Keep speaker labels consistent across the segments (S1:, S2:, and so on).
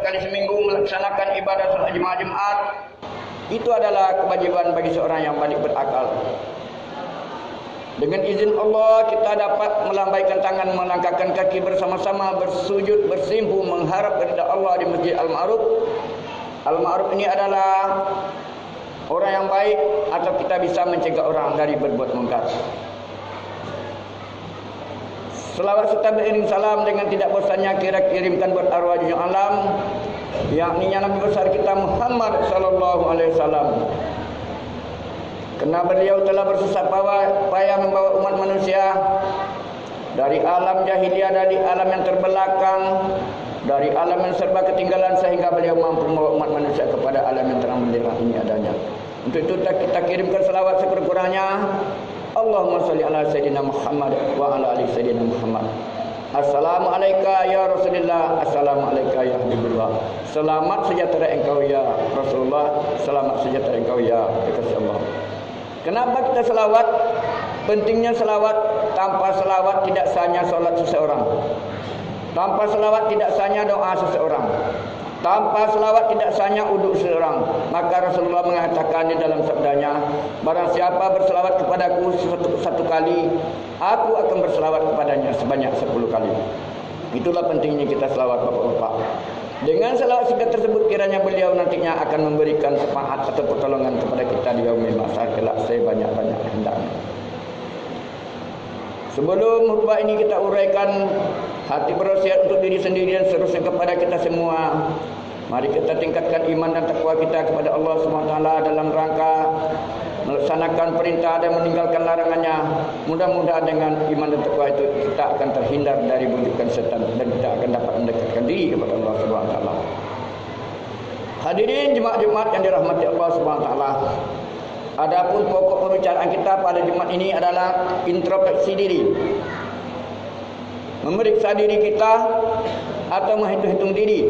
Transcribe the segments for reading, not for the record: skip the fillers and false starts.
S1: kali seminggu melaksanakan ibadah salat jemaah Jumat. Itu adalah kewajiban bagi seorang yang balik berakal. Dengan izin Allah kita dapat melambaikan tangan, melangkahkan kaki bersama-sama, bersujud, bersimpuh, mengharap ridha Allah di Masjid Al-Ma'ruf. Al-Ma'ruf ini adalah orang yang baik, atau kita bisa mencegah orang dari berbuat mungkar. Selawat serta beriring salam dengan tidak bosannya kita kirimkan buat arwah junjungan alam, yakni Nabi besar kita Muhammad sallallahu alaihi wasallam. Karena beliau telah bersusah payah membawa umat manusia dari alam jahiliyah, dari alam yang terbelakang, dari alam yang serba ketinggalan, sehingga beliau mampu membawa umat manusia kepada alam yang terang benderang ini adanya. Untuk itu kita kirimkan selawat sekurang-kurangnya. Allahumma salli ala Sayyidina Muhammad wa ala ali Sayyidina Muhammad. Assalamualaikum ya Rasulullah, assalamualaikum ya Habibullah. Selamat sejahtera engkau ya Rasulullah, selamat sejahtera engkau ya kekasih Allah. Kenapa kita selawat? Pentingnya selawat. Tanpa selawat tidak sahnya solat seseorang. Tanpa selawat tidak sahnya doa seseorang. Tanpa selawat tidak sahnya uduk seseorang. Maka Rasulullah mengatakan di dalam sabdanya, barang siapa berselawat kepadaku satu kali, aku akan berselawat kepadanya sebanyak 10 kali. Itulah pentingnya kita selawat, bapak-bapak. Dengan selawat singkat tersebut kiranya beliau nantinya akan memberikan syafaat atau pertolongan kepada kita di yaumil mahsyar kelak sebanyak-banyak hendaknya. Sebelum khutbah ini kita uraikan hati berwasiat untuk diri sendiri dan seterusnya kepada kita semua. Mari kita tingkatkan iman dan takwa kita kepada Allah SWT dalam rangka melaksanakan perintah dan meninggalkan larangannya. Mudah-mudahan dengan iman dan takwa itu kita akan terhindar dari bujukan setan dan kita akan dapat mendekatkan diri kepada Allah SWT. Hadirin jemaah Jumat yang dirahmati Allah SWT. Adapun pokok pembicaraan kita pada Jumat ini adalah introspeksi diri. Memeriksa diri kita atau menghitung-hitung diri.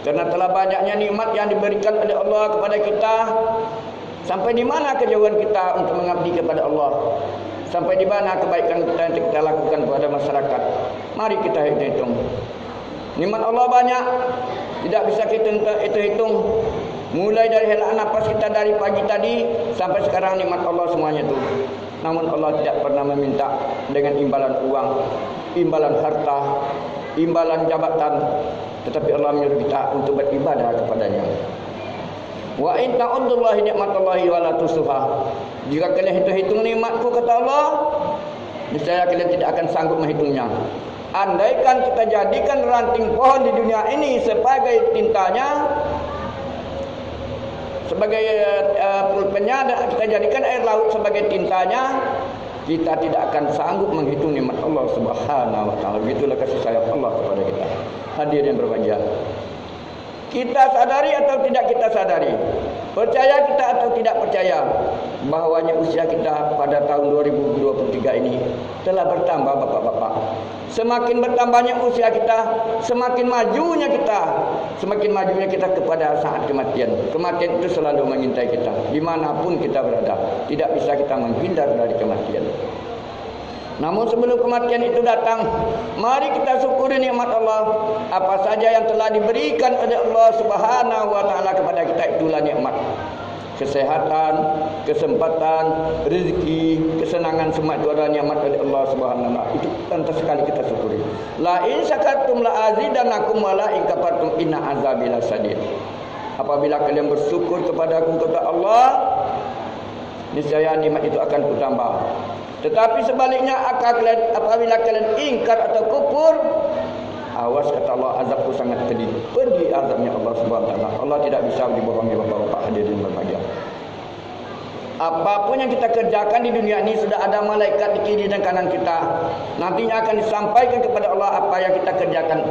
S1: Karena telah banyaknya nikmat yang diberikan oleh Allah kepada kita. Sampai di mana kejauhan kita untuk mengabdi kepada Allah? Sampai di mana kebaikan kita yang kita lakukan kepada masyarakat? Mari kita hitung-hitung. Nikmat Allah banyak, tidak bisa kita hitung. Mulai dari helaan nafas kita dari pagi tadi sampai sekarang nikmat Allah semuanya itu. Namun Allah tidak pernah meminta dengan imbalan uang, imbalan harta, imbalan jabatan, tetapi Allah menyuruh kita untuk beribadah kepadanya. Wa in ta'uddullahi ni'matallahi wa la tusuha. Jika kalian hitung-hitung nikmatku kata Allah, niscaya kalian tidak akan sanggup menghitungnya. Andaikan kita jadikan ranting pohon di dunia ini sebagai tintanya, sebagai pulpennya, kita jadikan air laut sebagai tintanya, kita tidak akan sanggup menghitung nikmat Allah Subhanahu wa taala. Begitulah kasih sayang Allah kepada kita. Hadirin berbahagia. Kita sadari atau tidak kita sadari, percaya kita atau tidak percaya, bahwanya usia kita pada tahun 2023 ini telah bertambah, bapak-bapak. Semakin bertambahnya usia kita, semakin majunya kita kepada saat kematian. Kematian itu selalu mengintai kita dimanapun kita berada. Tidak bisa kita menghindar dari kematian. Namun sebelum kematian itu datang, mari kita syukuri nikmat Allah. Apa saja yang telah diberikan oleh Allah Subhanahu wa taala kepada kita itulah nikmat. Kesehatan, kesempatan, rezeki, kesenangan, semua itu adalah nikmat dari Allah Subhanahu wa taala. Itu pantas sekali kita syukuri. La in syakartum la azidannakum wa la in kafartum inna azabi lasadid. Apabila kalian bersyukur kepada aku kata Allah, niscaya nikmat itu akan bertambah. Tetapi sebaliknya apabila kalian ingkar atau kufur, awas kata Allah, azabku sangat pedih. Pedih azabnya Allah Subhanahu wa taala. Allah tidak bisa dibohongi, bapak-bapak hadirin berbahagia. Apapun yang kita kerjakan di dunia ini sudah ada malaikat di kiri dan kanan kita. Nantinya akan disampaikan kepada Allah apa yang kita kerjakan,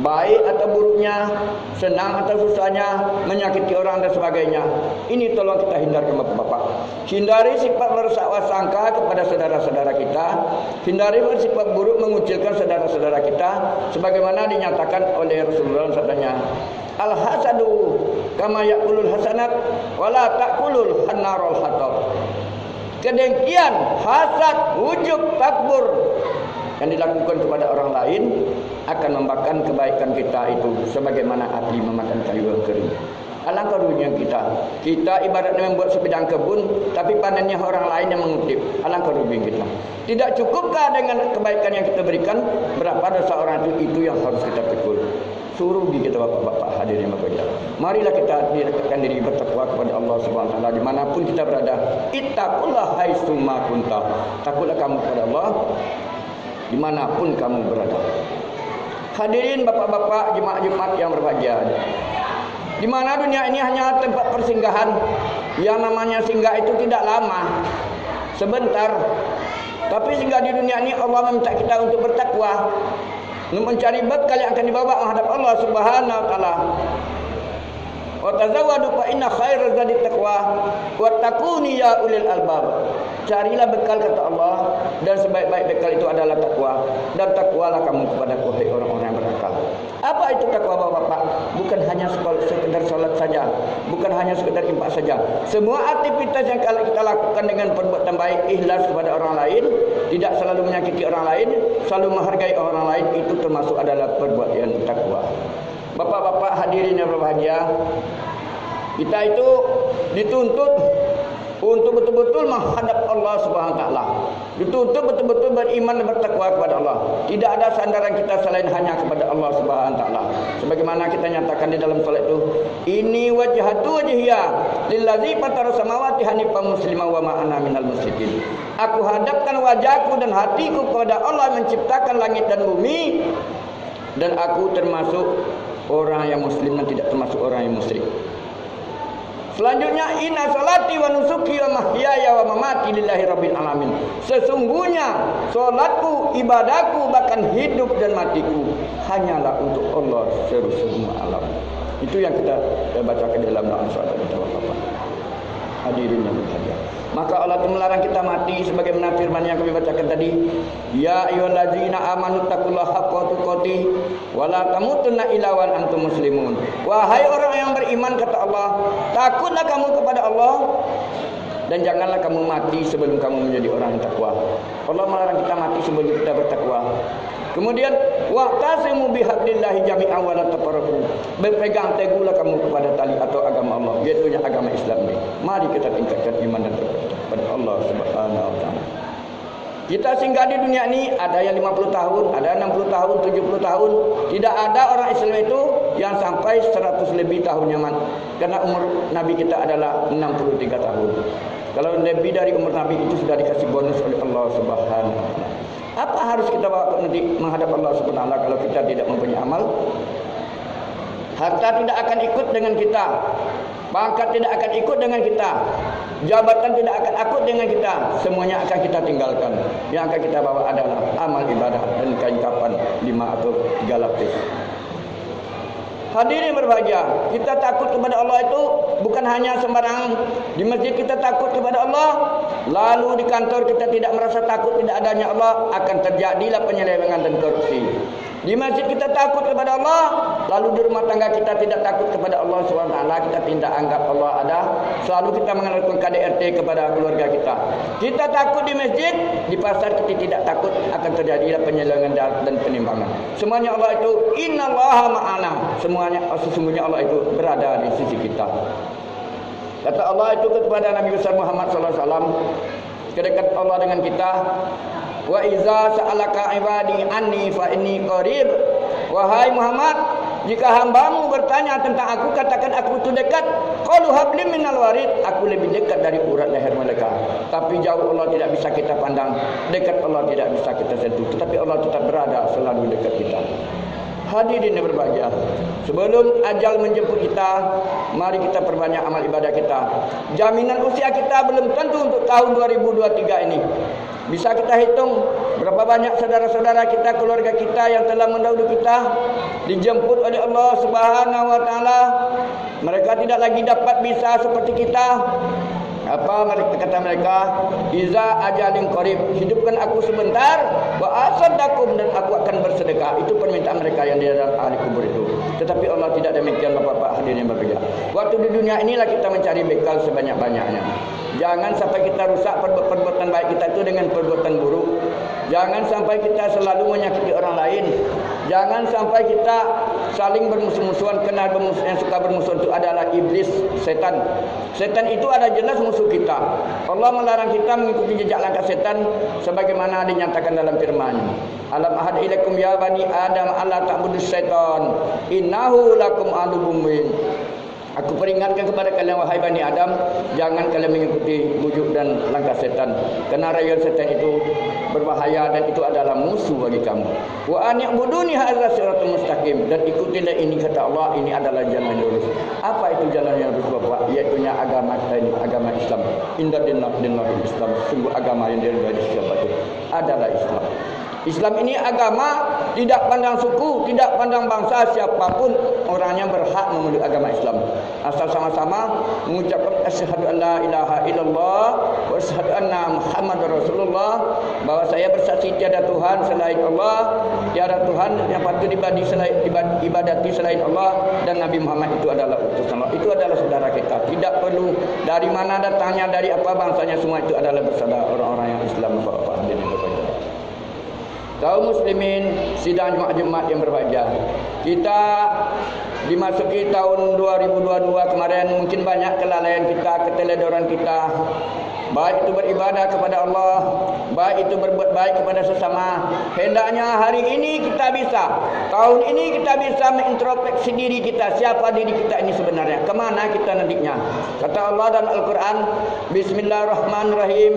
S1: baik atau buruknya, senang atau susahnya, menyakiti orang dan sebagainya. Ini tolong kita hindarkan, bapak-bapak. Hindari sifat merusak sangka kepada saudara-saudara kita. Hindari bersifat buruk mengucilkan saudara-saudara kita, sebagaimana dinyatakan oleh Rasulullah SAW. Al-hasadu kama yakulul hasanat wala takulul hannarul hatab. Kedengkian, hasad, ujub, takbur, yang dilakukan kepada orang lain akan memakan kebaikan kita itu sebagaimana api memakan kayu yang kering. Alangkah ruginya kita ibaratnya membuat sebidang kebun, tapi panennya orang lain yang mengutip. Alangkah rugi kita. Tidak cukupkah dengan kebaikan yang kita berikan? Berapa dosa orang itu yang harus kita pikul. Suruh kita bapak-bapak hadirin berbahagia. Marilah kita dekatkan diri bertakwa kepada Allah Subhanahu Wa Taala dimanapun kita berada. Ittaqullah haitsuma kunta. Takutlah kamu kepada Allah dimanapun kamu berada. Hadirin bapak-bapak jemaah-jemaah yang berbahagia. Di mana dunia ini hanya tempat persinggahan. Yang namanya singgah itu tidak lama, sebentar. Tapi singgah di dunia ini Allah meminta kita untuk bertakwa, untuk mencari bekal yang akan dibawa menghadap Allah Subhanahu Wa Taala. Wa tazawwadu fa inna khairaz zadi taqwa wattaquni ya ulil albab. Carilah bekal kata Allah, dan sebaik-baik bekal itu adalah takwa, dan takwalah kamu kepada wahai orang-orang yang berakal. Apa itu takwa Bapak-bapak? Bukan hanya sekedar salat saja, bukan hanya sekedar infak saja. Semua aktivitas yang kalau kita lakukan dengan perbuatan baik, ikhlas kepada orang lain, tidak selalu menyakiti orang lain, selalu menghargai orang lain, itu termasuk adalah perbuatan takwa. Bapak-bapak hadirin yang berbahagia, kita itu dituntut untuk betul-betul menghadap Allah Subhanahu Wa Taala. Dituntut betul-betul beriman dan bertakwa kepada Allah. Tidak ada sandaran kita selain hanya kepada Allah Subhanahu Wa Taala. Sebagaimana kita nyatakan di dalam salat itu, ini wajhatu wajhiya lillazi fatara samawati hanifan musliman wa ma ana minal musyrikin. Aku hadapkan wajahku dan hatiku kepada Allah yang menciptakan langit dan bumi, dan aku termasuk orang yang muslim dan tidak termasuk orang yang musyrik. Selanjutnya, inna salati wa nusuki wa mahyaya wa mamati lillahi rabbil alamin. Sesungguhnya salatku, ibadahku, bahkan hidup dan matiku hanyalah untuk Allah seluruh semua alam. Itu yang kita bacakan dalam doa salat kita Bapak. Hadirin yang berbahagia. Maka Allah itu melarang kita mati sebagaimana firman yang kami bacakan tadi, ya ayyuhallazina amanu taqullaha haqqa tuqatih wa la tamutunna illa wa antum muslimun. Wahai orang yang beriman kata Allah, takutlah kamu kepada Allah dan janganlah kamu mati sebelum kamu menjadi orang yang takwa. Allah melarang kita mati sebelum kita bertakwa. Kemudian waqtasimu bihablillahi jami'an wa la tafarraqu. Berpegang teguhlah kamu kepada tali atau agama Allah, yaitu agama Islam ini. Mari kita tingkatkan iman dan takwa kepada Allah Subhanahu Wa Taala. Kita singgah di dunia ini, ada yang 50 tahun, ada 60 tahun, 70 tahun. Tidak ada orang Islam itu yang sampai 100 lebih tahunnya karena umur Nabi kita adalah 63 tahun. Kalau lebih dari umur Nabi itu sudah dikasih bonus oleh Allah Subhanahu Wa Taala. Apa harus kita bawa nanti menghadap Allah Subhanahu Wa Taala kalau kita tidak mempunyai amal? Harta tidak akan ikut dengan kita, pangkat tidak akan ikut dengan kita, jabatan tidak akan ikut dengan kita. Semuanya akan kita tinggalkan. Yang akan kita bawa adalah amal ibadah dan kain kapan 5 atau 3 lapis. Hadirin berbahagia, kita takut kepada Allah itu bukan hanya sembarangan. Di masjid kita takut kepada Allah, lalu di kantor kita tidak merasa takut tidak adanya Allah, akan terjadilah penyelewengan dan korupsi. Di masjid kita takut kepada Allah, lalu di rumah tangga kita tidak takut kepada Allah SWT. Kita tidak anggap Allah ada. Selalu kita mengeluarkan KDRT kepada keluarga kita. Kita takut di masjid, di pasar kita tidak takut, akan terjadilah penyelewengan dan penimbangan. Semuanya Allah itu innallaha ma'ana. Sesungguhnya Allah itu berada di sisi kita. Kata Allah itu kepada Nabi besar Muhammad SAW, kedekat Allah dengan kita, wa iza sa'alaka ibadi anni fa inni qarib. Wahai Muhammad, jika hambamu bertanya tentang aku, katakan aku itu dekat. Qalu habli minal warid, aku lebih dekat dari urat leher mereka. Tapi jauh Allah tidak bisa kita pandang, dekat Allah tidak bisa kita sentuh, tetapi Allah tetap berada selalu dekat kita. Hadirin yang berbahagia, sebelum ajal menjemput kita, mari kita perbanyak amal ibadah kita. Jaminan usia kita belum tentu untuk tahun 2023 ini. Bisa kita hitung berapa banyak saudara-saudara kita, keluarga kita yang telah mendahului kita dijemput oleh Allah Subhanahu Wa Taala. Mereka tidak lagi dapat bisa seperti kita. Apa kata mereka? Iza ajalin qarib, hidupkan aku sebentar, wa asaddakum, dan aku akan bersedekah. Itu permintaan mereka yang di dalam ahli kubur itu. Tetapi Allah tidak demikian Bapak-bapak hadirin yang berbahagia. Waktu di dunia inilah kita mencari bekal sebanyak-banyaknya. Jangan sampai kita rusak perbuatan baik kita itu dengan perbuatan buruk. Jangan sampai kita selalu menyakiti orang lain. Jangan sampai kita saling bermusuh-musuhan. Karena yang suka bermusuhan itu adalah iblis, setan. Setan itu ada jelas musuh kita. Allah melarang kita mengikuti jejak langkah setan sebagaimana dinyatakan dalam firman. Alam ahad ilaikum ya bani Adam alla ta'budus syaitan innahu lakum aduwwun mubin. Aku peringatkan kepada kalian wahai Bani Adam, jangan kalian mengikuti bujuk dan langkah setan. Kerana rayuan setan itu berbahaya dan itu adalah musuh bagi kamu. Wa an ya'buduni hadza siratal mustaqim, dan ikutilah ini kata Allah, ini adalah jalan yang lurus. Apa itu jalan yang lurus Bapak? Yaitu agama kita ini, agama Islam. Inna dinallahi Islam. Sungguh agama yang diridhai siapa itu adalah Islam. Islam ini agama tidak pandang suku, tidak pandang bangsa, siapapun orangnya berhak memeluk agama Islam. Asal sama-sama mengucapkan asyhadu an la ilaha illallah wa asyhadu anna Muhammadar Rasulullah, bahwa saya bersaksi tiada Tuhan selain Allah, tiada Tuhan yang patut ibadati selain Allah, dan Nabi Muhammad itu adalah utusan Allah. Itu adalah saudara kita. Tidak perlu dari mana datangnya, dari apa bangsanya, semua itu adalah bersaudara orang-orang yang Islam. Bapak-bapak hadirin berbahagia, kaum muslimin sidang Jumat yang berbahagia, kita dimasuki tahun 2022 kemarin. Mungkin banyak kelalaian kita, keteledoran kita, baik itu beribadah kepada Allah, baik itu berbuat baik kepada sesama. Hendaknya hari ini kita bisa, tahun ini kita bisa mengintrospeksi diri kita. Siapa diri kita ini sebenarnya, kemana kita nantinya. Kata Allah dalam Al-Quran, Bismillahirrahmanirrahim,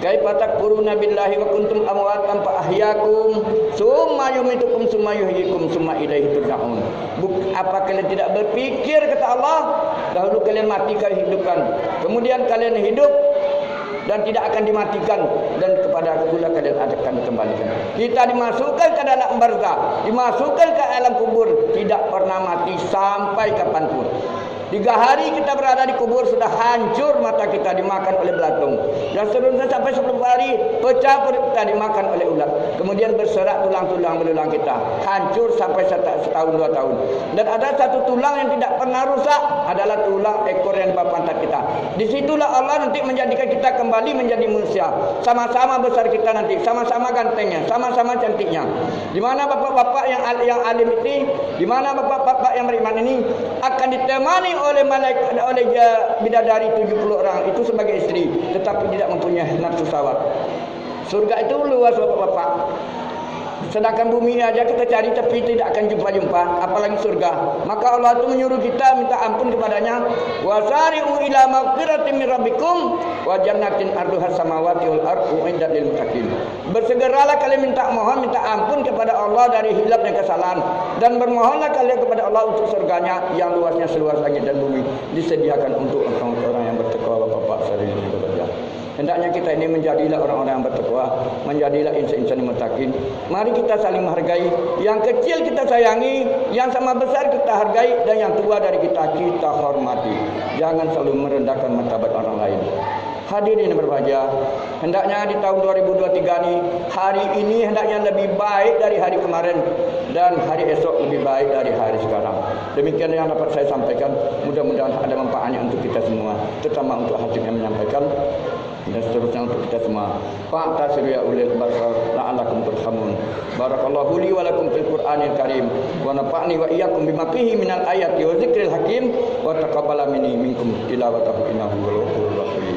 S1: kaifa takfuruna billahi wa kuntum amwatan fa ahyaakum summa yumitukum summa yuhyikum summa ilaihi turja'un. Apa kalian tidak berpikir, kata Allah, dahulu kalian mati, kalian hidupkan, kemudian kalian hidup dan tidak akan dimatikan, dan kepada Aku pula kalian akan dikembalikan. Kita dimasukkan ke dalam barzakh, dimasukkan ke alam kubur, tidak pernah mati sampai kapanpun. 3 hari kita berada di kubur, sudah hancur mata kita dimakan oleh belatung. Dan seterusnya sampai 10 hari pecah perut kita dimakan oleh ulat. Kemudian berserak tulang-tulang belulang kita, hancur sampai setahun 2 tahun. Dan ada satu tulang yang tidak pernah rusak, adalah tulang ekor yang di bawah pantat kita. Disitulah Allah nanti menjadikan kita kembali menjadi manusia. Sama-sama besar kita nanti, sama-sama gantengnya, sama-sama cantiknya. Di mana bapak-bapak yang alim ini, di mana bapak-bapak yang beriman ini akan ditemani oleh malaikat, oleh bidadari 70 orang itu sebagai istri, tetapi tidak mempunyai nafsu syahwat. Surga itu luas bapak-bapak. Sedangkan bumi aja kita cari tapi tidak akan jumpa-jumpa, apalagi surga. Maka Allah itu menyuruh kita minta ampun kepadanya. Wasari'u ila maghfiratin min rabbikum wa jannatin arduha samawati wal ardu uiddat lil muttaqin. Bersegeralah kalian minta ampun kepada Allah dari hilaf dan kesalahan, dan bermohonlah kalian kepada Allah untuk surganya yang luasnya seluas langit dan bumi, disediakan untuk orang-orang yang bertakwa. Bapak-bapak sekalian yang bekerja, hendaknya kita ini menjadilah orang-orang yang bertakwa, menjadilah insan-insan yang muttaqin. Mari kita saling menghargai. Yang kecil kita sayangi, yang sama besar kita hargai, dan yang tua dari kita hormati. Jangan selalu merendahkan martabat orang lain. Hadirin yang berbahagia, hendaknya di tahun 2023 ini, hari ini hendaknya lebih baik dari hari kemarin, dan hari esok lebih baik dari hari sekarang. Demikian yang dapat saya sampaikan. Mudah-mudahan ada manfaatnya untuk kita semua, terutama untuk hati yang menyampaikan, dan seterusnya untuk kita semua. Fa'tasiru ya ulil albab la'allakum turhamun. Barakallahu li wa lakum fil Qur'anil Karim, wa nafa'ni wa iyyakum bima fihi minal ayati wa dzikril hakim, wa taqabbala minni minkum tilawatahu innahu huwal ghafurur rahim.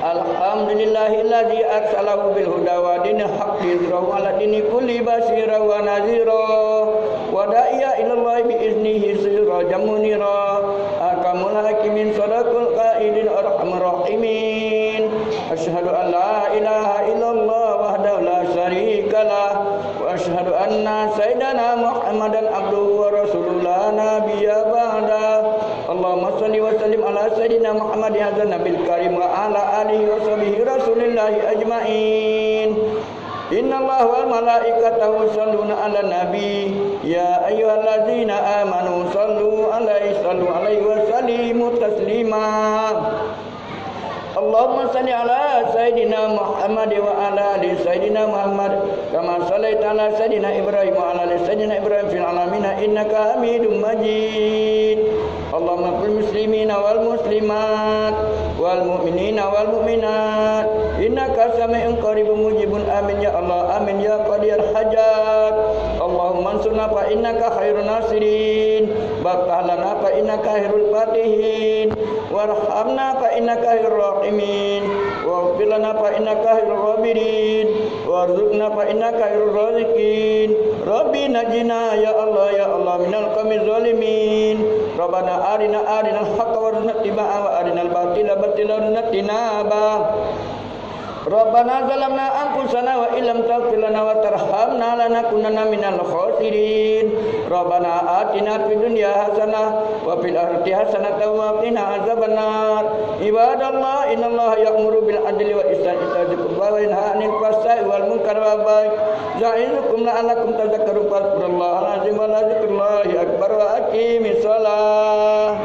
S1: Alhamdulillahilladzi arsalahu bil huda wa dinil haqqi yuzhirahu 'ala dini kulli basyiran wa nadhira wa da'iya ila Allah bi iznihi sirajan munira akamul hakimin sadaqul qaidin arhamur rahimin. Asyhadu an la ilaha illallah wahdahu la syarikalah wa asyhadu anna sayyidana Muhammadan abduhu wa rasulullah nabiyya ba'da. Allahumma salli wa sallim ala sayyidina Muhammad hadzal nabil karim wa ala alihi wa sahbihi rasulillahi ajmain. Innallaha wal malaikatahu yusholluna 'alan nabi ya ayyuhalladzina amanu sallu alaihi wa sallimu taslima. Allahumma salli ala Sayyidina Muhammad wa ala ali Sayyidina Muhammad kama sallaita ala Sayyidina Ibrahim wa ala ali Sayyidina Ibrahim fil alamin innaka Hamidum Majid. Allahumma fil muslimina wal muslimat wal mu'minina wal mu'minat innaka sami'un qaribun mujibun amin ya Allah amin ya qadir hajat. Allahumma ansurna fa innaka khairun nasirin waftah lana fa innaka khairul fatihin warhamna fa innaka khairur rahimin waghfir lana fa innaka khairul ghafirin warzuqna fa innaka khairur raziqin. Rabbi najina ya Allah minal qaumiz zalimin. Rabbana arina al-haqqa warzuqna ittiba'ahu wa arinal batila warzuqna tinaba. Rabbana zalamna anfusana wa illam taghfir lana wa tarhamna lanakunanna minal khasirin. Rabbana atina fid dunya hasanah wa fil akhirati hasanah wa qina azabannar. Ibadallah innallaha ya'muru bil adli wal ihsani wa ita'i dzil qurba wa yanha 'anil fahsya'i wal munkari wal baghi ya'izukum la'allakum tadhakkarun. Fadhkurullaha al-'azim wa la dzikrullahi akbar wa aqimis shalah.